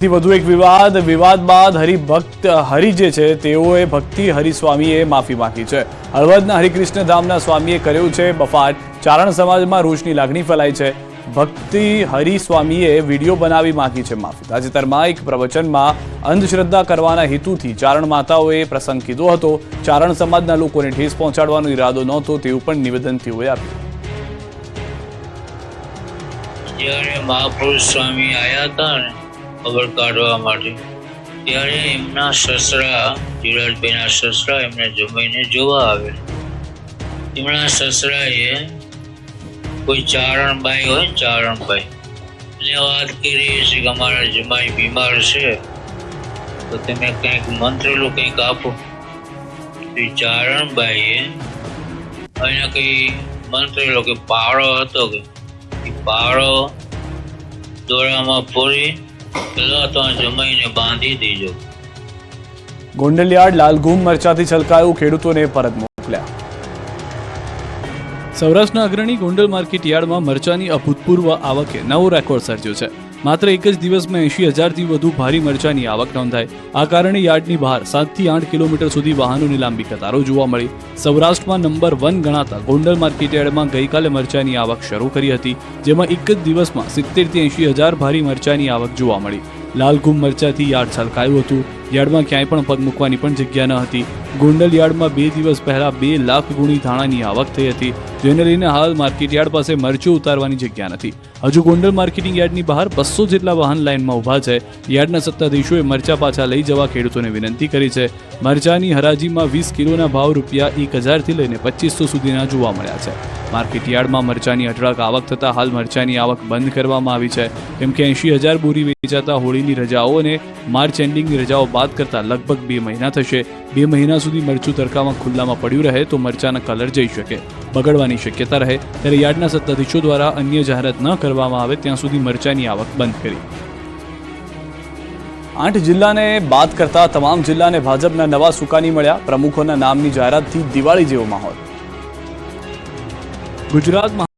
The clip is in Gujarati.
વધુ એક વિવાદ બાદ હરિભક્ત હરિ જે છે તેઓએ ભક્તિ હરિસ્વામીએ માફી માંગી છે। હળવદના હરિકૃષ્ણ ધામના સ્વામીએ કર્યો છે બફાટ। ચારણ સમાજમાં રોષની લાગણી ફેલાઈ છે। ભક્તિ હરિસ્વામીએ વિડીયો બનાવી માંગી છે માફી। તાજેતરમાં એક પ્રવચનમાં અંધશ્રદ્ધા કરવાના હેતુથી ચારણ માતાઓએ પ્રસંગ કીધો હતો। ચારણ સમાજના લોકોને ઠેસ પહોંચાડવાનો ઈરાદો નહોતો તેવું પણ નિવેદન તેઓએ આપ્યું। જ્યારે મહાપુરુષ સ્વામી આવ્યા હતા ને ખબર કાઢવા માટે, ત્યારે એમના સસરા જીરાજભાઈના સસરા એમને જમાઈને જોવા આવે। એમના સસરાએ કોઈ ચારણભાઈ હોય ને ચારણભાઈ એને વાત કરી છે કે અમારા જમાઈ બીમાર છે તો તમે કંઈક મંત્રેલું કંઈક આપો। એ ચારણભાઈએ એને કંઈ મંત્રેલો કે પાવડો હતો કે એ પાવડો દોરામાં પૂરી જમાઈને બાંધી દીધો। ગોંડલિયાડ લાલઘૂમ મરચાથી છલકાયું, ખેડૂતોને પરત મોકલ્યા। સૌરાષ્ટ્રના અગ્રણી ગોંડલ માર્કેટ યાર્ડમાં મરચાની અભૂતપૂર્વ આવકે નવો રેકોર્ડ સર્જ્યો છે। માત્ર એક જ દિવસમાં 80,000થી વધુ ભારી મરચાની આવક નોંધાઈ। આ કારણે યાર્ડની બહાર 7 થી 8 કિલોમીટર સુધી વાહનોની લાંબી કતારો જોવા મળી। સૌરાષ્ટ્રમાં નંબર 1 ગણાતા ગોંડલ માર્કેટ યાર્ડમાં ગઈકાલે મરચાની આવક શરૂ કરી હતી, જેમાં એક જ દિવસમાં 70 થી 80,000 ભારી મરચાની આવક જોવા મળી। લાલઘૂમ મરચાથી યાર્ડ છલકાયું હતું। યાર્ડમાં ક્યાંય પણ પગ મૂકવાની પણ જગ્યા ન હતી। ગોંડલ યાર્ડમાં 2 દિવસ પહેલા 2 લાખ ગુણી ધાણાની આવક થઈ હતી, જેને લઈને હાલ માર્કેટ યાર્ડ પાસે મરચું ઉતારવાની જગ્યા નથી। હજુ ગોંડલ માર્કેટિંગ યાર્ડની બહાર 200 જેટલા વાહન લાઇનમાં ઊભા છે। યાર્ડના સત્તાધીશોએ મરચા પાછા લઈ જવા ખેડૂતોને વિનંતી કરી છે। મરચાની હરાજીમાં 20 કિલોના ભાવ ₹1000 થી લઈને 2500 સુધીના જોવા મળ્યા છે। માર્કેટ યાર્ડમાં મરચાની અઢળક આવક થતાં હાલ મરચાની આવક બંધ કરવામાં આવી છે, કેમ કે 80,000 બોરી વેચાતા હોળીની રજાઓ અને માર્ચ એન્ડિંગની રજાઓ બાદ કરતાં લગભગ 2 મહિના થશે। 2 મહિના સુધી મરચું તડકામાં ખુલ્લામાં પડ્યું રહે તો મરચાના કલર જઈ શકે, બગડવાની શક્યતા રહે, ત્યારે યાર્ડના સત્તાધીશો દ્વારા અન્ય જાહેરાત ન કરવામાં આવે ત્યાં સુધી મરચાની આવક બંધ કરી। 8 જિલ્લાને બાદ કરતા તમામ જિલ્લાને ભાજપના નવા સુકાની મળ્યા। પ્રમુખોના નામની જાહેરાતથી દિવાળી જેવો માહોલ। ગુજરાતમાં